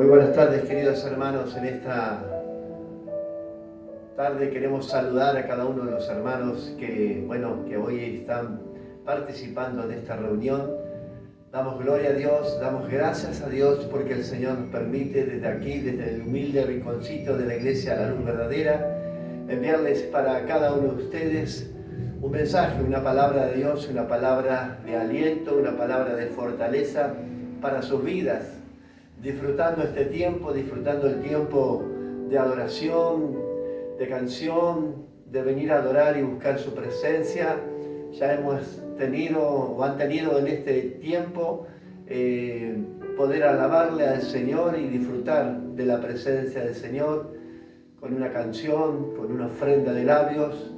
buenas tardes, queridos hermanos. En esta tarde queremos saludar a cada uno de los hermanos que hoy están participando de esta reunión. Damos gloria a Dios, damos gracias a Dios porque el Señor nos permite desde aquí, desde el humilde rinconcito de la Iglesia La Luz Verdadera, enviarles para cada uno de ustedes un mensaje, una palabra de Dios, una palabra de aliento, una palabra de fortaleza para sus vidas. Disfrutando este tiempo, disfrutando el tiempo de adoración, de canción, de venir a adorar y buscar su presencia. Ya hemos tenido o han tenido en este tiempo poder alabarle al Señor y disfrutar de la presencia del Señor con una canción, con una ofrenda de labios.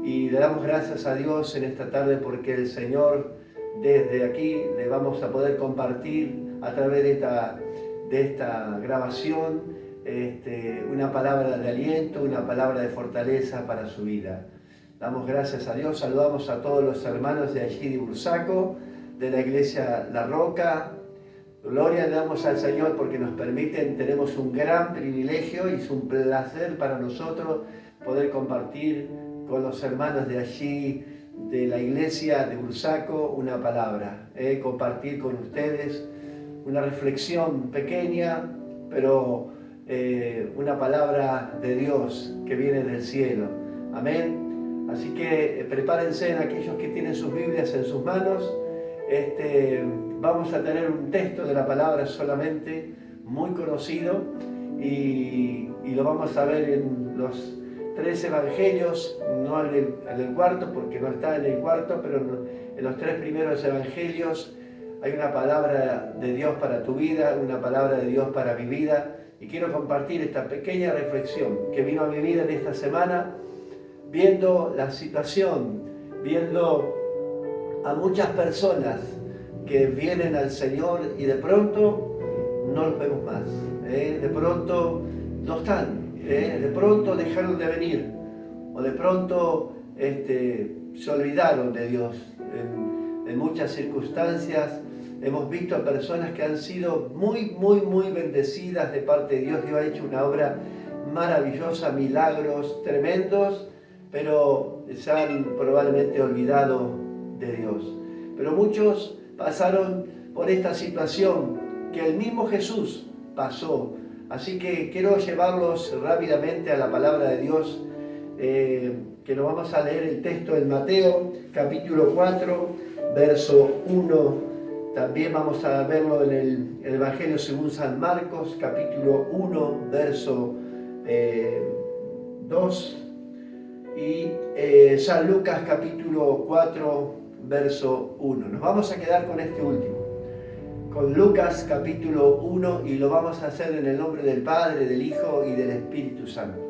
Y le damos gracias a Dios en esta tarde porque el Señor desde aquí le vamos a poder compartir a través de esta grabación una palabra de aliento, una palabra de fortaleza para su vida. Damos gracias a Dios, saludamos a todos los hermanos de allí de Bursaco, de la iglesia La Roca. Gloria le damos al Señor porque nos permiten, tenemos un gran privilegio y es un placer para nosotros poder compartir con los hermanos de allí, de la iglesia de Bursaco, una palabra, compartir con ustedes una reflexión pequeña, pero una palabra de Dios que viene del cielo. Amén. Así que prepárense en aquellos que tienen sus Biblias en sus manos. Vamos a tener un texto de la palabra solamente, muy conocido, y lo vamos a ver en los 3 evangelios, no en el cuarto, porque no está en el cuarto, pero en los 3 primeros evangelios hay una palabra de Dios para tu vida, una palabra de Dios para mi vida, y quiero compartir esta pequeña reflexión que vino a mi vida en esta semana, viendo la situación, viendo a muchas personas que vienen al Señor y de pronto no los vemos más, de pronto no están, de pronto dejaron de venir, o de pronto se olvidaron de Dios. En muchas circunstancias hemos visto a personas que han sido muy bendecidas de parte de Dios. Dios ha hecho una obra maravillosa, milagros tremendos, pero se han probablemente olvidado de Dios. Pero muchos pasaron por esta situación que el mismo Jesús pasó. Así que quiero llevarlos rápidamente a la palabra de Dios, que lo vamos a leer el texto en Mateo, capítulo 4, verso 1. También vamos a verlo en el Evangelio según San Marcos, capítulo 1, verso 2. Y San Lucas, capítulo 4, verso 1. Nos vamos a quedar con este último, con Lucas, capítulo 1, y lo vamos a hacer en el nombre del Padre, del Hijo y del Espíritu Santo.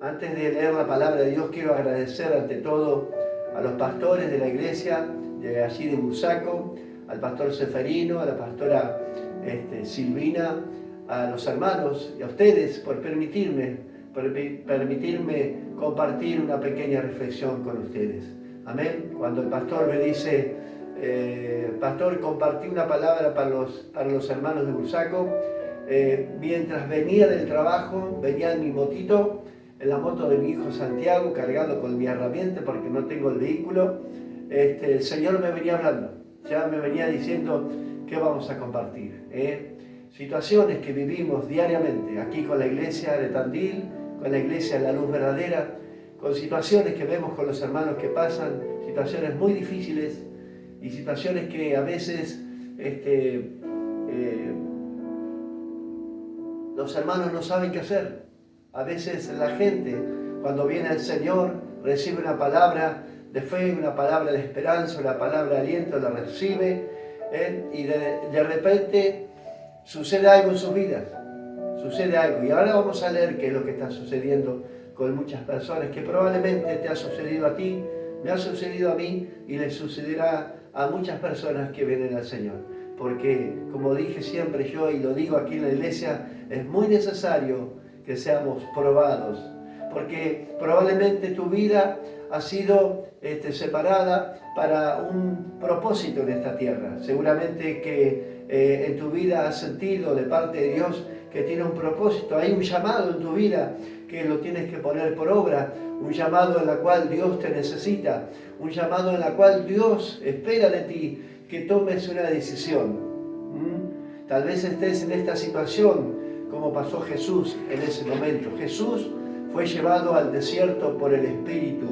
Antes de leer la palabra de Dios, quiero agradecer ante todo a los pastores de la iglesia de allí de Bursaco, al pastor Seferino, a la pastora Silvina, a los hermanos y a ustedes por permitirme compartir una pequeña reflexión con ustedes. Amén. Cuando el pastor me dice, pastor, compartí una palabra para los hermanos de Bursaco, mientras venía del trabajo, venía en mi motito, en la moto de mi hijo Santiago, cargado con mi herramienta porque no tengo el vehículo, el Señor me venía hablando, ya me venía diciendo qué vamos a compartir. Situaciones que vivimos diariamente aquí con la iglesia de Tandil, con la iglesia de La Luz Verdadera, con situaciones que vemos con los hermanos que pasan, situaciones muy difíciles y situaciones que a veces los hermanos no saben qué hacer. A veces la gente, cuando viene el Señor, recibe una palabra de fe, una palabra de esperanza, una palabra de aliento, la recibe, y de repente sucede algo en sus vidas, sucede algo. Y ahora vamos a leer qué es lo que está sucediendo con muchas personas, que probablemente te ha sucedido a ti, me ha sucedido a mí, y le sucederá a muchas personas que vienen al Señor. Porque, como dije siempre yo, y lo digo aquí en la iglesia, es muy necesario que seamos probados, porque probablemente tu vida ha sido separada para un propósito en esta tierra. Seguramente que en tu vida has sentido de parte de Dios que tiene un propósito. Hay un llamado en tu vida que lo tienes que poner por obra, un llamado en la cual Dios te necesita, un llamado en la cual Dios espera de ti que tomes una decisión. Tal vez estés en esta situación como pasó Jesús en ese momento. Jesús fue llevado al desierto por el Espíritu.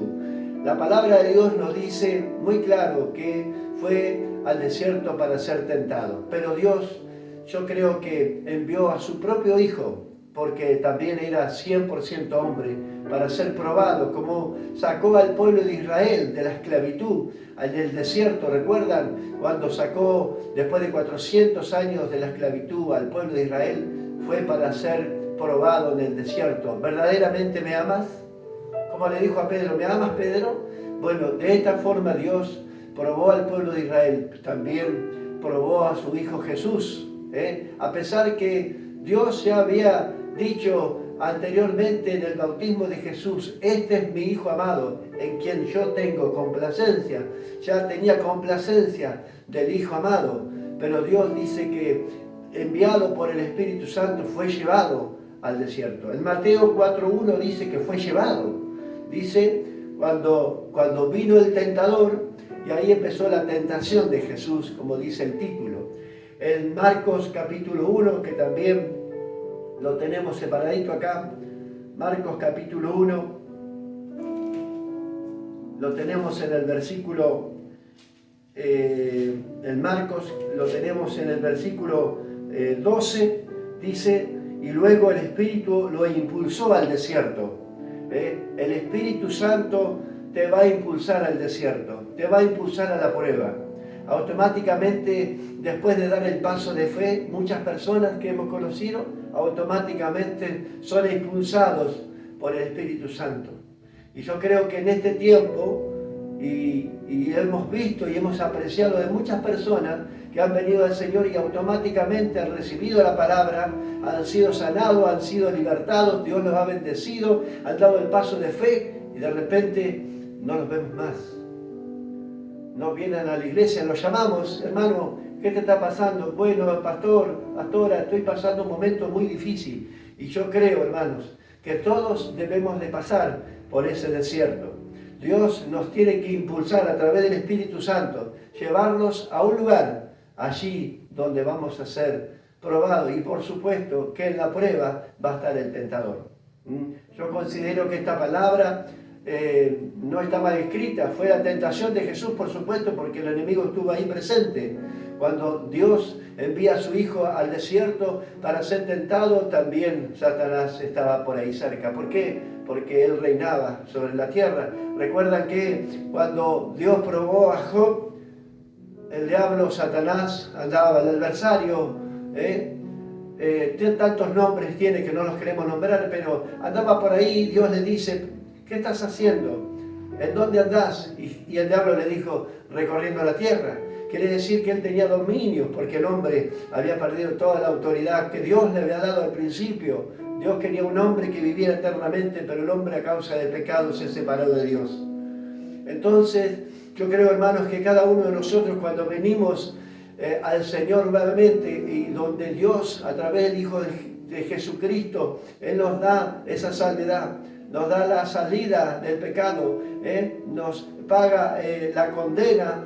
La palabra de Dios nos dice muy claro que fue al desierto para ser tentado. Pero Dios, yo creo que envió a su propio Hijo, porque también era 100% hombre, para ser probado, como sacó al pueblo de Israel de la esclavitud en el desierto. ¿Recuerdan cuando sacó, después de 400 años de la esclavitud, al pueblo de Israel? Fue para ser probado en el desierto. ¿Verdaderamente me amas? Como le dijo a Pedro, ¿me amas, Pedro? Bueno, de esta forma Dios probó al pueblo de Israel, también probó a su Hijo Jesús. A pesar que Dios ya había dicho anteriormente en el bautismo de Jesús, este es mi Hijo amado, en quien yo tengo complacencia. Ya tenía complacencia del Hijo amado, pero Dios dice que enviado por el Espíritu Santo fue llevado al desierto. En Mateo 4.1 dice que fue llevado. Dice cuando vino el tentador, y ahí empezó la tentación de Jesús, como dice el título. En Marcos capítulo 1, que también lo tenemos separadito acá, Marcos capítulo 1, lo tenemos en el versículo, en Marcos lo tenemos en el versículo 12, dice, y luego el Espíritu lo impulsó al desierto. El Espíritu Santo te va a impulsar al desierto, te va a impulsar a la prueba. Automáticamente, después de dar el paso de fe, muchas personas que hemos conocido, automáticamente son impulsados por el Espíritu Santo. Y yo creo que en este tiempo, y hemos visto y hemos apreciado de muchas personas que han venido al Señor y automáticamente han recibido la palabra, han sido sanados, han sido libertados, Dios los ha bendecido, han dado el paso de fe y de repente no los vemos más. No vienen a la iglesia, los llamamos, hermano, ¿qué te está pasando? Bueno, pastora, estoy pasando un momento muy difícil. Y yo creo, hermanos, que todos debemos de pasar por ese desierto. Dios nos tiene que impulsar a través del Espíritu Santo, llevarnos a un lugar, allí donde vamos a ser probados. Y por supuesto que en la prueba va a estar el tentador. Yo considero que esta palabra no está mal escrita. Fue la tentación de Jesús, por supuesto, porque el enemigo estuvo ahí presente. Cuando Dios envía a su Hijo al desierto para ser tentado, también Satanás estaba por ahí cerca. ¿Por qué? Porque él reinaba sobre la tierra. Recuerdan que cuando Dios probó a Job, el diablo, Satanás, andaba, el adversario, tantos nombres tiene que no los queremos nombrar, pero andaba por ahí. Dios le dice, ¿qué estás haciendo? ¿En dónde andás? Y el diablo le dijo, recorriendo la tierra. Quiere decir que él tenía dominio, porque el hombre había perdido toda la autoridad que Dios le había dado al principio. Dios quería un hombre que viviera eternamente, pero el hombre a causa del pecado se separó de Dios. Entonces, yo creo, hermanos, que cada uno de nosotros cuando venimos al Señor nuevamente y donde Dios, a través del Hijo de Jesucristo, Él nos da esa salvedad, nos da la salida del pecado, nos paga la condena,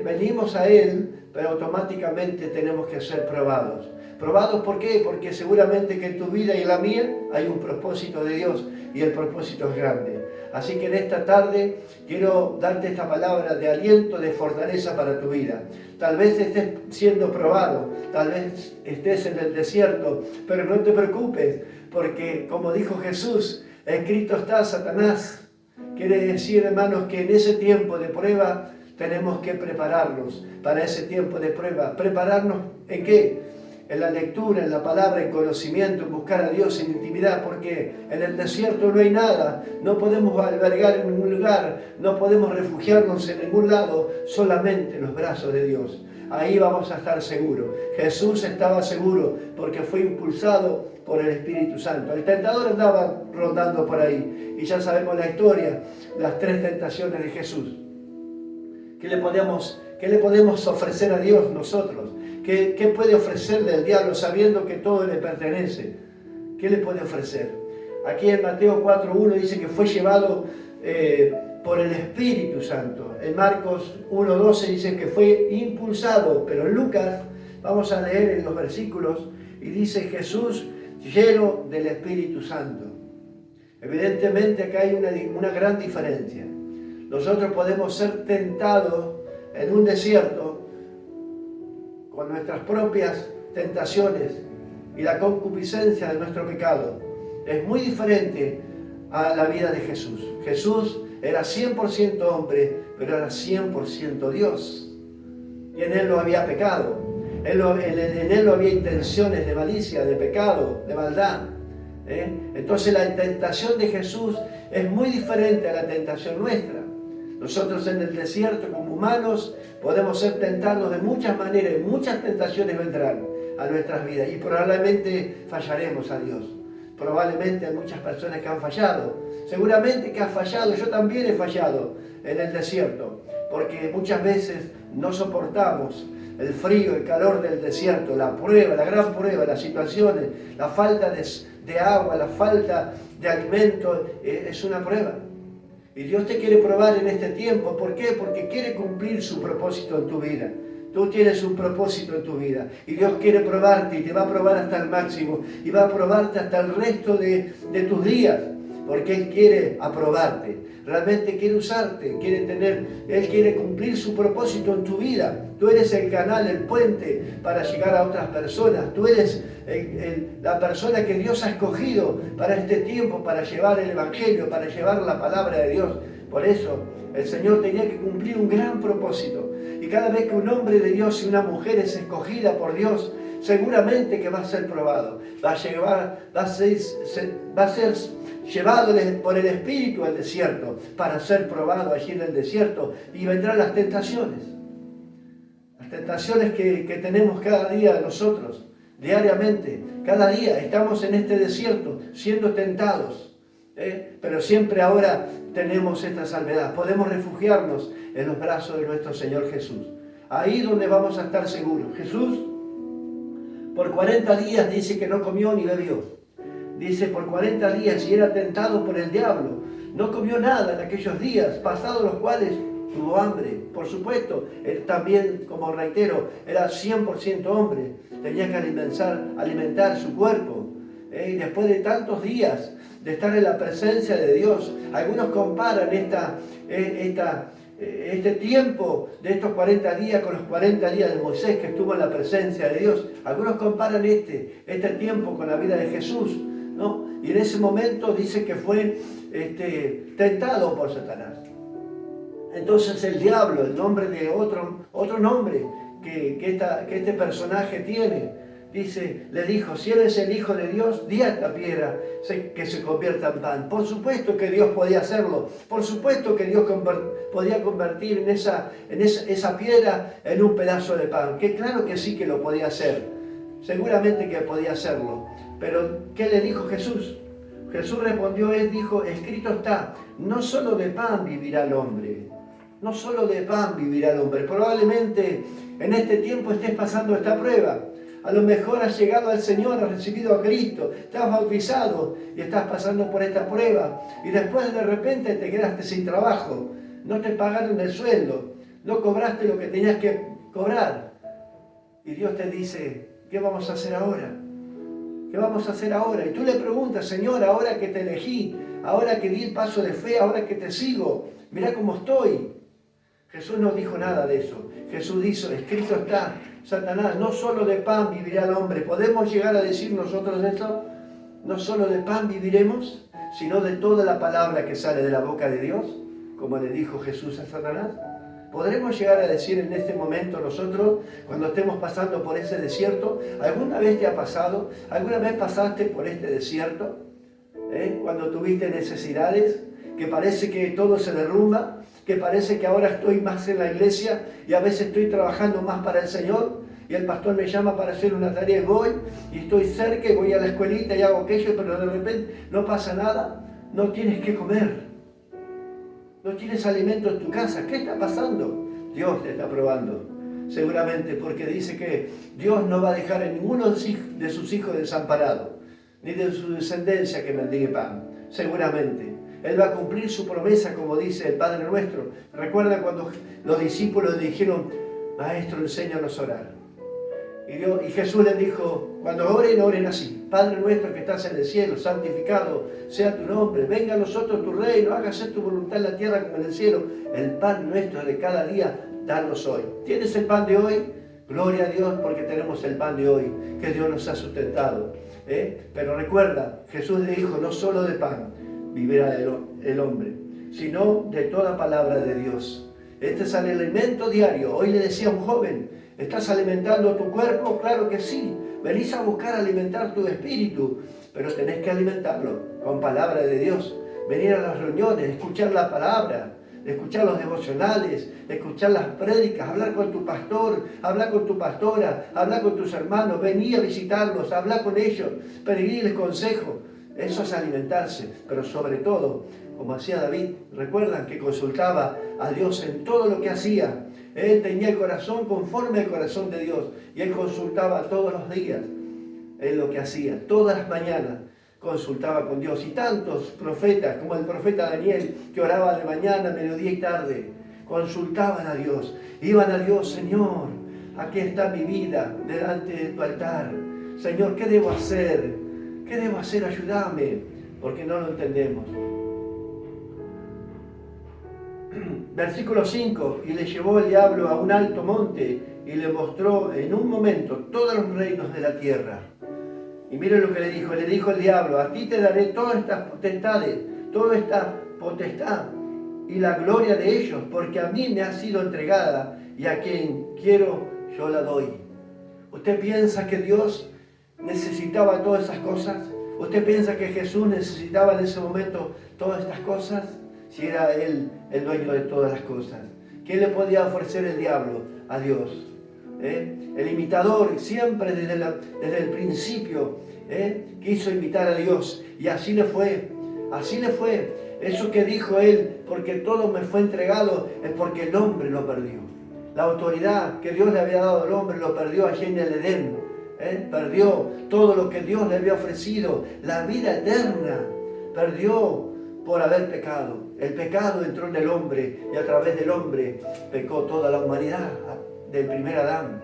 venimos a Él, pero automáticamente tenemos que ser probados. ¿Probados por qué? Porque seguramente que en tu vida y en la mía hay un propósito de Dios y el propósito es grande. Así que en esta tarde quiero darte esta palabra de aliento, de fortaleza para tu vida. Tal vez estés siendo probado, tal vez estés en el desierto, pero no te preocupes, porque como dijo Jesús, escrito está, Satanás. Quiere decir, hermanos, que en ese tiempo de prueba tenemos que prepararnos para ese tiempo de prueba. ¿Prepararnos en qué? En la lectura, en la palabra, en conocimiento, en buscar a Dios en intimidad, porque en el desierto no hay nada, no podemos albergar en ningún lugar, no podemos refugiarnos en ningún lado, solamente en los brazos de Dios. Ahí vamos a estar seguros. Jesús estaba seguro porque fue impulsado por el Espíritu Santo. El tentador andaba rondando por ahí y ya sabemos la historia, las 3 tentaciones de Jesús. ¿Qué le podemos ofrecer a Dios nosotros? ¿Qué puede ofrecerle el diablo sabiendo que todo le pertenece? ¿Qué le puede ofrecer? Aquí en Mateo 4.1 dice que fue llevado por el Espíritu Santo. En Marcos 1.12 dice que fue impulsado, pero en Lucas, vamos a leer en los versículos, y dice Jesús lleno del Espíritu Santo. Evidentemente acá hay una gran diferencia. Nosotros podemos ser tentados en un desierto con nuestras propias tentaciones y la concupiscencia de nuestro pecado. Es muy diferente a la vida de Jesús. Jesús era 100% hombre, pero era 100% Dios. Y en Él no había pecado. En Él no había intenciones de malicia, de pecado, de maldad. Entonces la tentación de Jesús es muy diferente a la tentación nuestra. Nosotros en el desierto como humanos podemos ser tentados de muchas maneras, muchas tentaciones vendrán a nuestras vidas y probablemente fallaremos a Dios. Probablemente hay muchas personas que han fallado. Seguramente que has fallado, yo también he fallado en el desierto, porque muchas veces no soportamos el frío, el calor del desierto, la prueba, la gran prueba, las situaciones, la falta de agua, la falta de alimento, es una prueba. Y Dios te quiere probar en este tiempo. ¿Por qué? Porque quiere cumplir su propósito en tu vida. Tú tienes un propósito en tu vida y Dios quiere probarte y te va a probar hasta el máximo y va a probarte hasta el resto de tus días, porque Él quiere aprobarte, realmente quiere usarte, Él quiere cumplir su propósito en tu vida. Tú eres el canal, el puente para llegar a otras personas. Tú eres la persona que Dios ha escogido para este tiempo, para llevar el Evangelio, para llevar la palabra de Dios. Por eso el Señor tenía que cumplir un gran propósito. Y cada vez que un hombre de Dios y una mujer es escogida por Dios, seguramente que va a ser probado. Va a ser llevado por el Espíritu al desierto para ser probado allí en el desierto. Y vendrán las tentaciones. Las tentaciones que tenemos cada día nosotros, diariamente. Cada día estamos en este desierto siendo tentados. Pero siempre ahora tenemos esta salvedad. Podemos refugiarnos en los brazos de nuestro Señor Jesús. Ahí donde vamos a estar seguros. Jesús por 40 días dice que no comió ni bebió. Dice por 40 días y era tentado por el diablo. No comió nada en aquellos días, pasados los cuales tuvo hambre. Por supuesto, él también, como reitero, era 100% hombre. Tenía que alimentar su cuerpo. Y después de tantos días de estar en la presencia de Dios, algunos comparan este tiempo de estos 40 días con los 40 días de Moisés que estuvo en la presencia de Dios. Algunos comparan este tiempo con la vida de Jesús, ¿no? Y en ese momento dice que fue tentado por Satanás. Entonces el diablo, el nombre de otro nombre que este personaje tiene, dice, le dijo, si eres el Hijo de Dios, di a esta piedra que se convierta en pan. Por supuesto que Dios podía hacerlo. Por supuesto que Dios podía convertir esa piedra en un pedazo de pan. Que claro que sí que lo podía hacer. Seguramente que podía hacerlo. Pero, ¿qué le dijo Jesús? Jesús respondió, Él dijo, escrito está, no solo de pan vivirá el hombre. No solo de pan vivirá el hombre. Probablemente en este tiempo estés pasando esta prueba. A lo mejor has llegado al Señor, has recibido a Cristo, estás bautizado y estás pasando por esta prueba. Y después de repente te quedaste sin trabajo, no te pagaron el sueldo, no cobraste lo que tenías que cobrar. Y Dios te dice, ¿qué vamos a hacer ahora? ¿Qué vamos a hacer ahora? Y tú le preguntas, Señor, ahora que te elegí, ahora que di el paso de fe, ahora que te sigo, mirá cómo estoy. Jesús no dijo nada de eso. Jesús dijo, escrito está, Satanás, no solo de pan vivirá el hombre. ¿Podemos llegar a decir nosotros eso? No solo de pan viviremos, sino de toda la palabra que sale de la boca de Dios, como le dijo Jesús a Satanás. ¿Podremos llegar a decir en este momento nosotros, cuando estemos pasando por ese desierto, ¿alguna vez te ha pasado? ¿Alguna vez pasaste por este desierto? Cuando tuviste necesidades, que parece que todo se derrumba, que parece que ahora estoy más en la iglesia y a veces estoy trabajando más para el Señor y el pastor me llama para hacer una tarea y voy y estoy cerca y voy a la escuelita y hago aquello, pero de repente no pasa nada, no tienes que comer, no tienes alimento en tu casa. ¿Qué está pasando? Dios te está probando. seguramente, porque dice que Dios no va a dejar a ninguno de sus hijos desamparado, ni de su descendencia que mendigue pan, seguramente. Él va a cumplir su promesa, como dice el Padre Nuestro. Recuerda cuando los discípulos le dijeron, Maestro, enséñanos a orar. Y Jesús les dijo, cuando oren, oren así. Padre nuestro que estás en el cielo, santificado sea tu nombre. Venga a nosotros tu reino, hágase tu voluntad en la tierra como en el cielo. El pan nuestro de cada día, danos hoy. ¿Tienes el pan de hoy? Gloria a Dios porque tenemos el pan de hoy, que Dios nos ha sustentado. Pero recuerda, Jesús le dijo, no solo de pan vivirá el hombre, sino de toda palabra de Dios. Este es el alimento diario. Hoy le decía a un joven, ¿estás alimentando tu cuerpo? Claro que sí. Venís a buscar alimentar tu espíritu, pero tenés que alimentarlo con palabra de Dios. Venir a las reuniones, escuchar la palabra, escuchar los devocionales, escuchar las prédicas, hablar con tu pastor, hablar con tu pastora, hablar con tus hermanos, venir a visitarlos, hablar con ellos, pedirles consejo. Eso es alimentarse, pero sobre todo, como hacía David, recuerdan que consultaba a Dios en todo lo que hacía. Él tenía el corazón conforme al corazón de Dios y él consultaba todos los días en lo que hacía, todas las mañanas consultaba con Dios. Y tantos profetas, como el profeta Daniel, que oraba de mañana, mediodía y tarde, consultaban a Dios, iban a Dios, Señor, aquí está mi vida delante de tu altar. Señor, ¿qué debo hacer? ¿Qué debo hacer? Ayúdame, porque no lo entendemos. Versículo 5, y le llevó el diablo a un alto monte y le mostró en un momento todos los reinos de la tierra. Y miren lo que le dijo el diablo, a ti te daré todas estas potestades, toda esta potestad y la gloria de ellos, porque a mí me ha sido entregada y a quien quiero yo la doy. ¿Usted piensa que Dios necesitaba todas esas cosas? ¿Usted piensa que Jesús necesitaba en ese momento todas estas cosas? Si era Él el dueño de todas las cosas. ¿Qué le podía ofrecer el diablo a Dios? El imitador siempre desde el principio quiso imitar a Dios. Y así le fue. Así le fue. Eso que dijo él, porque todo me fue entregado, es porque el hombre lo perdió. La autoridad que Dios le había dado al hombre lo perdió allí en el Edén. Perdió todo lo que Dios le había ofrecido. La vida eterna perdió por haber pecado. El pecado entró en el hombre y a través del hombre pecó toda la humanidad del primer Adán.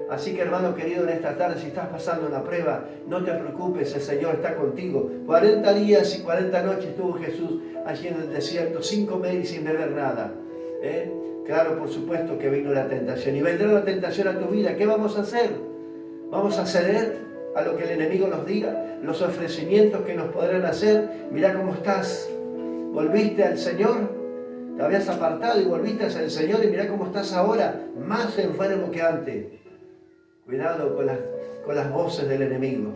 Así que, hermano querido, en esta tarde, si estás pasando una prueba, no te preocupes, el Señor está contigo. 40 días y 40 noches estuvo Jesús allí en el desierto, sin comer y sin beber nada. Claro, por supuesto que vino la tentación y vendrá la tentación a tu vida. ¿Qué vamos a hacer? ¿Vamos a ceder a lo que el enemigo nos diga? Los ofrecimientos que nos podrán hacer. Mirá cómo estás. ¿Volviste al Señor? Te habías apartado y volviste al Señor y mirá cómo estás ahora, más enfermo que antes. Cuidado con las voces del enemigo,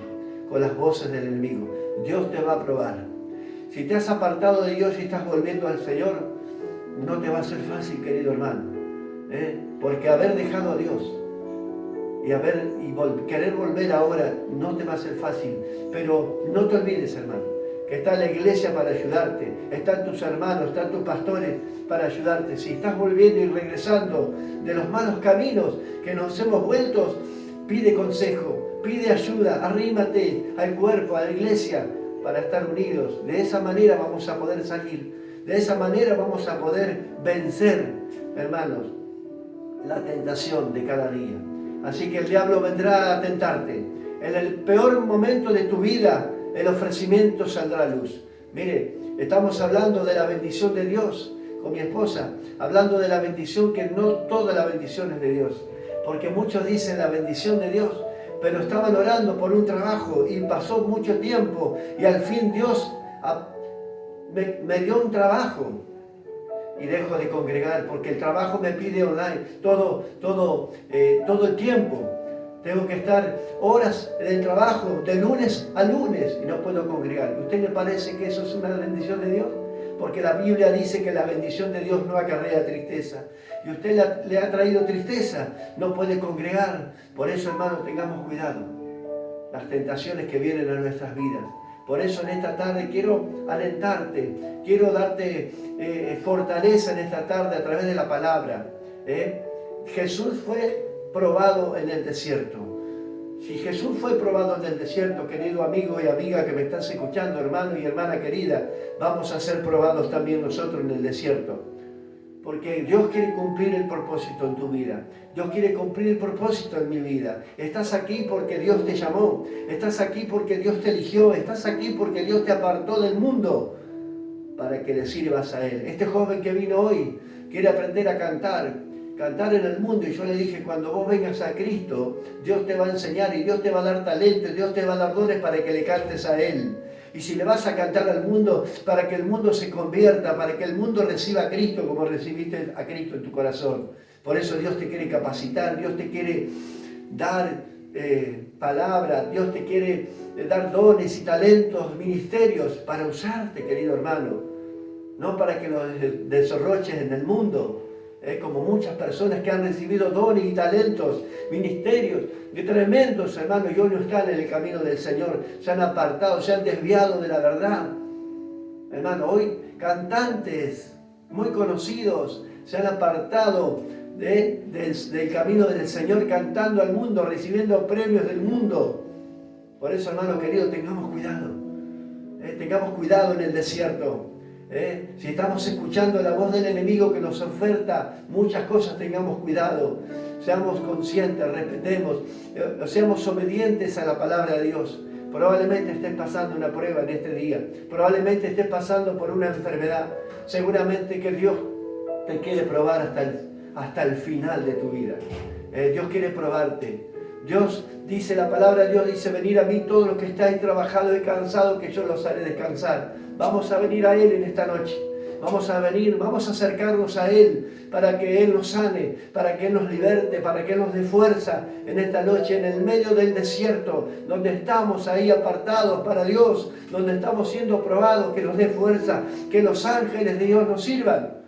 con las voces del enemigo. Dios te va a probar. Si te has apartado de Dios y estás volviendo al Señor, no te va a ser fácil, querido hermano. Porque haber dejado a Dios y querer volver ahora no te va a ser fácil. Pero no te olvides, hermano, que está la iglesia para ayudarte, están tus hermanos, están tus pastores para ayudarte. Si estás volviendo y regresando de los malos caminos que nos hemos vuelto, pide consejo, pide ayuda, arrímate al cuerpo, a la iglesia, para estar unidos. De esa manera vamos a poder salir, de esa manera vamos a poder vencer, hermanos, la tentación de cada día. Así que el diablo vendrá a tentarte. En el peor momento de tu vida, el ofrecimiento saldrá a luz. Mire, estamos hablando de la bendición de Dios con mi esposa, hablando de la bendición, que no toda la bendición es de Dios, porque muchos dicen la bendición de Dios, pero estaban orando por un trabajo y pasó mucho tiempo y al fin Dios me dio un trabajo y dejo de congregar porque el trabajo me pide online todo el tiempo. Tengo que estar horas en el trabajo de lunes a lunes y no puedo congregar. ¿A usted le parece que eso es una bendición de Dios? Porque la Biblia dice que la bendición de Dios no acarrea tristeza. Y usted le ha traído tristeza, no puede congregar. Por eso, hermano, tengamos cuidado. Las tentaciones que vienen a nuestras vidas. Por eso en esta tarde quiero alentarte, quiero darte fortaleza en esta tarde a través de la palabra. Jesús fue probado en el desierto. Si Jesús fue probado en el desierto, querido amigo y amiga que me estás escuchando, hermano y hermana querida, vamos a ser probados también nosotros en el desierto. Porque Dios quiere cumplir el propósito en tu vida. Dios quiere cumplir el propósito en mi vida. Estás aquí porque Dios te llamó. Estás aquí porque Dios te eligió. Estás aquí porque Dios te apartó del mundo para que le sirvas a Él. Este joven que vino hoy quiere aprender a cantar en el mundo, y yo le dije, cuando vos vengas a Cristo, Dios te va a enseñar y Dios te va a dar talento, Dios te va a dar dones para que le cantes a Él. Y si le vas a cantar al mundo, para que el mundo se convierta, para que el mundo reciba a Cristo como recibiste a Cristo en tu corazón. Por eso Dios te quiere capacitar, Dios te quiere dar palabra, Dios te quiere dar dones y talentos, ministerios para usarte, querido hermano. No para que los desarrolles en el mundo. Como muchas personas que han recibido dones y talentos, ministerios de tremendos, hermanos, y hoy no están en el camino del Señor, se han apartado, se han desviado de la verdad. Hermano, hoy cantantes muy conocidos se han apartado del camino del Señor, cantando al mundo, recibiendo premios del mundo. Por eso, hermano querido, tengamos cuidado en el desierto. Si estamos escuchando la voz del enemigo que nos oferta muchas cosas, tengamos cuidado, seamos conscientes, respetemos, seamos obedientes a la palabra de Dios. Probablemente estés pasando una prueba en este día, probablemente estés pasando por una enfermedad, seguramente que Dios te quiere probar hasta el final de tu vida. Dios quiere probarte. Dios dice, la palabra de Dios dice, venid a mí todos los que estáis trabajados y cansados, que yo los haré descansar. Vamos a venir a Él en esta noche. Vamos a acercarnos a Él para que Él nos sane, para que Él nos liberte, para que Él nos dé fuerza en esta noche, en el medio del desierto, donde estamos ahí apartados para Dios, donde estamos siendo probados, que nos dé fuerza, que los ángeles de Dios nos sirvan.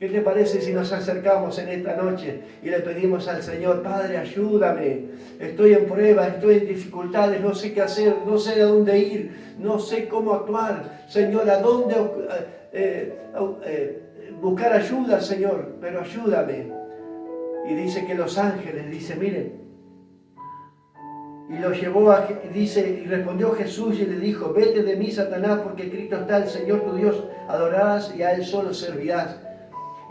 ¿Qué te parece si nos acercamos en esta noche y le pedimos al Señor, Padre, ayúdame, estoy en prueba, estoy en dificultades, no sé qué hacer, no sé a dónde ir, no sé cómo actuar, Señor, a dónde buscar ayuda, Señor, pero ayúdame. Y dice que los ángeles, dice, miren, y lo llevó dice, y respondió Jesús y le dijo, vete de mí, Satanás, porque escrito está, el Señor tu Dios adorarás y a Él solo servirás.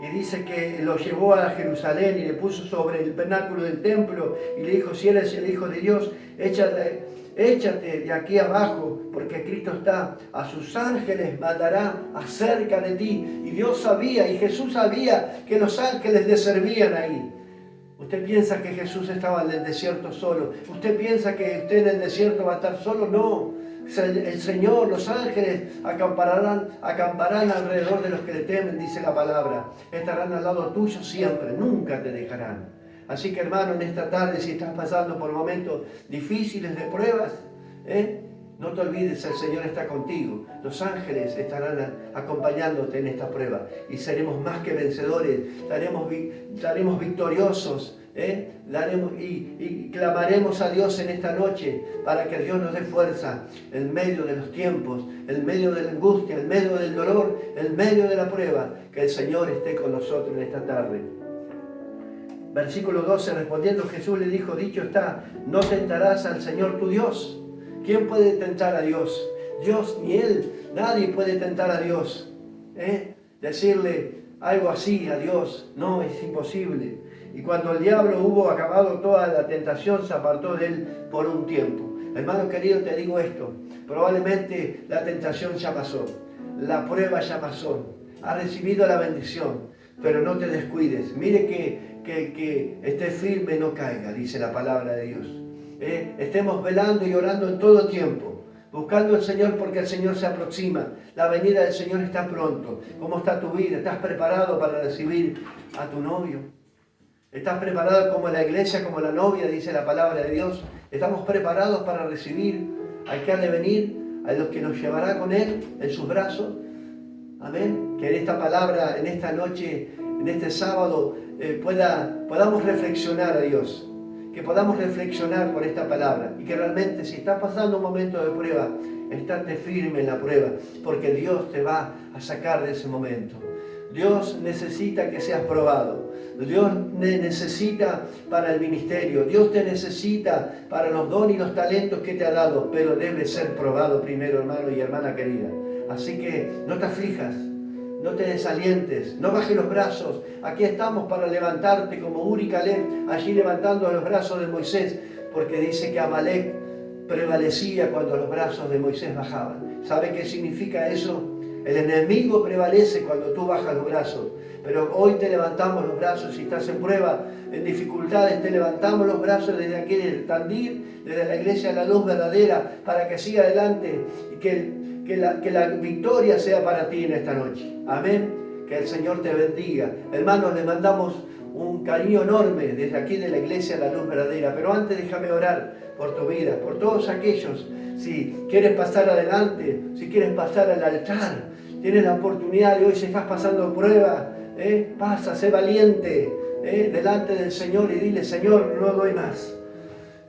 Y dice que lo llevó a Jerusalén y le puso sobre el pináculo del templo y le dijo, si eres el Hijo de Dios, échate de aquí abajo, porque escrito está, a sus ángeles mandará acerca de ti. Y Dios sabía, y Jesús sabía que los ángeles le servían ahí. ¿Usted piensa que Jesús estaba en el desierto solo? ¿Usted piensa que usted en el desierto va a estar solo? No. El Señor, los ángeles acamparán alrededor de los que le temen, dice la palabra. Estarán al lado tuyo siempre, nunca te dejarán. Así que, hermano, en esta tarde, si estás pasando por momentos difíciles de pruebas, no te olvides, el Señor está contigo. Los ángeles estarán acompañándote en esta prueba y seremos más que vencedores, estaremos victoriosos. Y clamaremos a Dios en esta noche para que Dios nos dé fuerza en medio de los tiempos, en medio de la angustia, en medio del dolor, en medio de la prueba, que el Señor esté con nosotros en esta tarde. Versículo 12, respondiendo Jesús le dijo, dicho está, no tentarás al Señor tu Dios. ¿Quién puede tentar a Dios? Dios ni Él, nadie puede tentar a Dios. Decirle algo así a Dios, no, es imposible. Y cuando el diablo hubo acabado toda la tentación, se apartó de él por un tiempo. Hermano querido, te digo esto, probablemente la tentación ya pasó, la prueba ya pasó, has recibido la bendición, pero no te descuides. Mire que estés firme y no caiga, dice la palabra de Dios. Estemos velando y orando en todo tiempo, buscando al Señor porque el Señor se aproxima. La venida del Señor está pronto. ¿Cómo está tu vida? ¿Estás preparado para recibir a tu novio? ¿Estás preparado como la iglesia, como la novia, dice la palabra de Dios? ¿Estamos preparados para recibir al que ha de venir, a los que nos llevará con Él en sus brazos? Amén. Que en esta palabra, en esta noche, en este sábado, podamos reflexionar a Dios. Que podamos reflexionar por esta palabra. Y que realmente, si estás pasando un momento de prueba, estate firme en la prueba. Porque Dios te va a sacar de ese momento. Dios necesita que seas probado. Dios te necesita para el ministerio. Dios te necesita para los dones y los talentos que te ha dado. Pero debe ser probado primero, hermano y hermana querida. Así que no te aflijas, no te desalientes, no bajes los brazos. Aquí estamos para levantarte como Uri y Caleb, allí levantando los brazos de Moisés. Porque dice que Amalek prevalecía cuando los brazos de Moisés bajaban. ¿Sabe qué significa eso? El enemigo prevalece cuando tú bajas los brazos. Pero hoy te levantamos los brazos. Si estás en prueba, en dificultades, te levantamos los brazos desde aquí del Tandil, desde la iglesia de la luz verdadera, para que siga adelante y que la victoria sea para ti en esta noche. Amén. Que el Señor te bendiga. Hermanos, le mandamos un cariño enorme desde aquí de la iglesia de la luz verdadera. Pero antes déjame orar por tu vida, por todos aquellos. Si quieres pasar adelante, si quieres pasar al altar, tienes la oportunidad de hoy, si estás pasando prueba, pasa, sé valiente delante del Señor y dile: Señor, no doy más.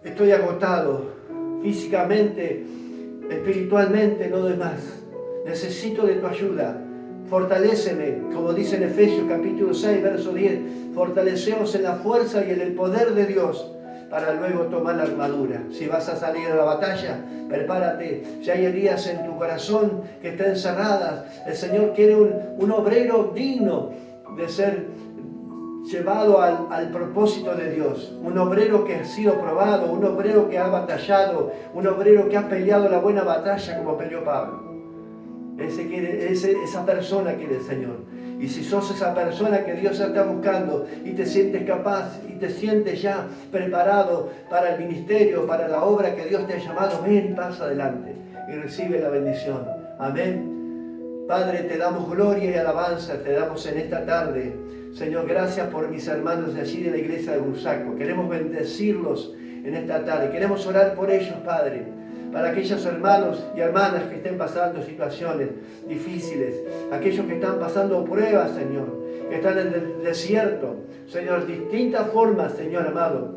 Estoy agotado, físicamente, espiritualmente no doy más. Necesito de tu ayuda. Fortaléceme, como dice en Efesios capítulo 6, verso 10. Fortaleceos en la fuerza y en el poder de Dios, para luego tomar la armadura. Si vas a salir a la batalla, prepárate. Si hay heridas en tu corazón que estén cerradas, el Señor quiere un obrero digno de ser llevado al propósito de Dios. Un obrero que ha sido probado, un obrero que ha batallado, un obrero que ha peleado la buena batalla como peleó Pablo. Esa persona quiere el Señor. Y si sos esa persona que Dios está buscando y te sientes capaz y te sientes ya preparado para el ministerio, para la obra que Dios te ha llamado, ven y pasa adelante y recibe la bendición. Amén. Padre, te damos gloria y alabanza, te damos en esta tarde. Señor, gracias por mis hermanos de allí de la iglesia de Bursaco. Queremos bendecirlos en esta tarde. Queremos orar por ellos, Padre. Para aquellos hermanos y hermanas que estén pasando situaciones difíciles, aquellos que están pasando pruebas, Señor, que están en el desierto, Señor, distintas formas, Señor amado,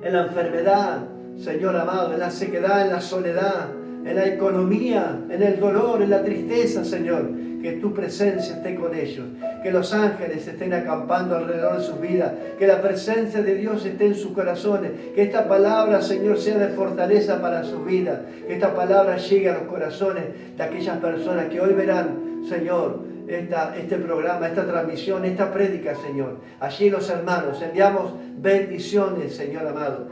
en la enfermedad, Señor amado, en la sequedad, en la soledad, en la economía, en el dolor, en la tristeza, Señor, que tu presencia esté con ellos, que los ángeles estén acampando alrededor de sus vidas, que la presencia de Dios esté en sus corazones, que esta palabra, Señor, sea de fortaleza para sus vidas, que esta palabra llegue a los corazones de aquellas personas que hoy verán, Señor, este programa, esta transmisión, esta prédica, Señor. Allí los hermanos, enviamos bendiciones, Señor amado.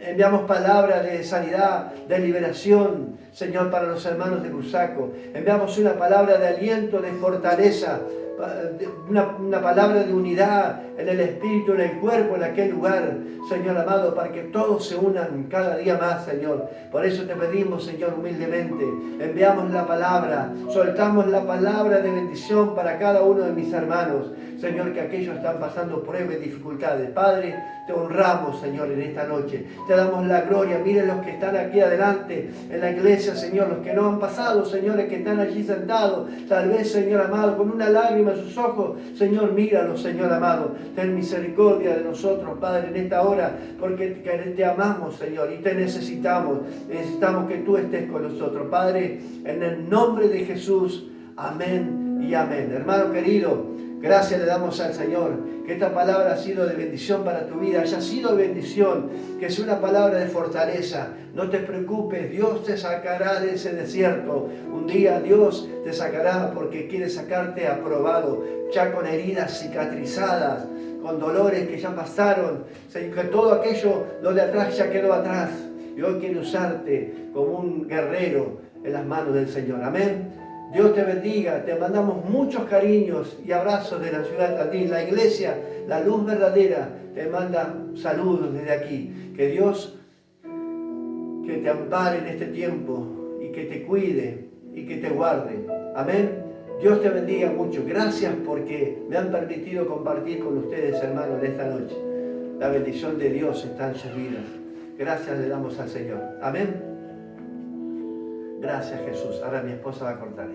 Enviamos palabras de sanidad, de liberación, Señor, para los hermanos de Bursaco. Enviamos una palabra de aliento, de fortaleza, una palabra de unidad en el espíritu, en el cuerpo, en aquel lugar, Señor amado, para que todos se unan cada día más, Señor. Por eso te pedimos, Señor, humildemente, enviamos la palabra, soltamos la palabra de bendición para cada uno de mis hermanos, Señor, que aquellos están pasando pruebas y dificultades. Padre, te honramos, Señor, en esta noche. Te damos la gloria. Miren los que están aquí adelante en la iglesia, Señor, los que no han pasado, señores, que están allí sentados, tal vez, Señor amado, con una lágrima en sus ojos. Señor, míralos, Señor amado. Ten misericordia de nosotros, Padre, en esta hora, porque te amamos, Señor, y te necesitamos. Necesitamos que tú estés con nosotros, Padre, en el nombre de Jesús. Amén y amén. Hermano querido, gracias le damos al Señor, que esta palabra ha sido de bendición para tu vida, haya sido de bendición, que sea una palabra de fortaleza. No te preocupes, Dios te sacará de ese desierto. Un día Dios te sacará porque quiere sacarte aprobado, ya con heridas cicatrizadas, con dolores que ya pasaron, que todo aquello, lo de atrás ya quedó atrás. Y hoy quiere usarte como un guerrero en las manos del Señor. Amén. Dios te bendiga, te mandamos muchos cariños y abrazos de la ciudad de Tandil. La iglesia, la luz verdadera, te manda saludos desde aquí. Que Dios que te ampare en este tiempo y que te cuide y que te guarde. Amén. Dios te bendiga mucho. Gracias porque me han permitido compartir con ustedes, hermanos, en esta noche. La bendición de Dios está en sus vidas. Gracias le damos al Señor. Amén. Gracias, Jesús. Ahora mi esposa va a cortar.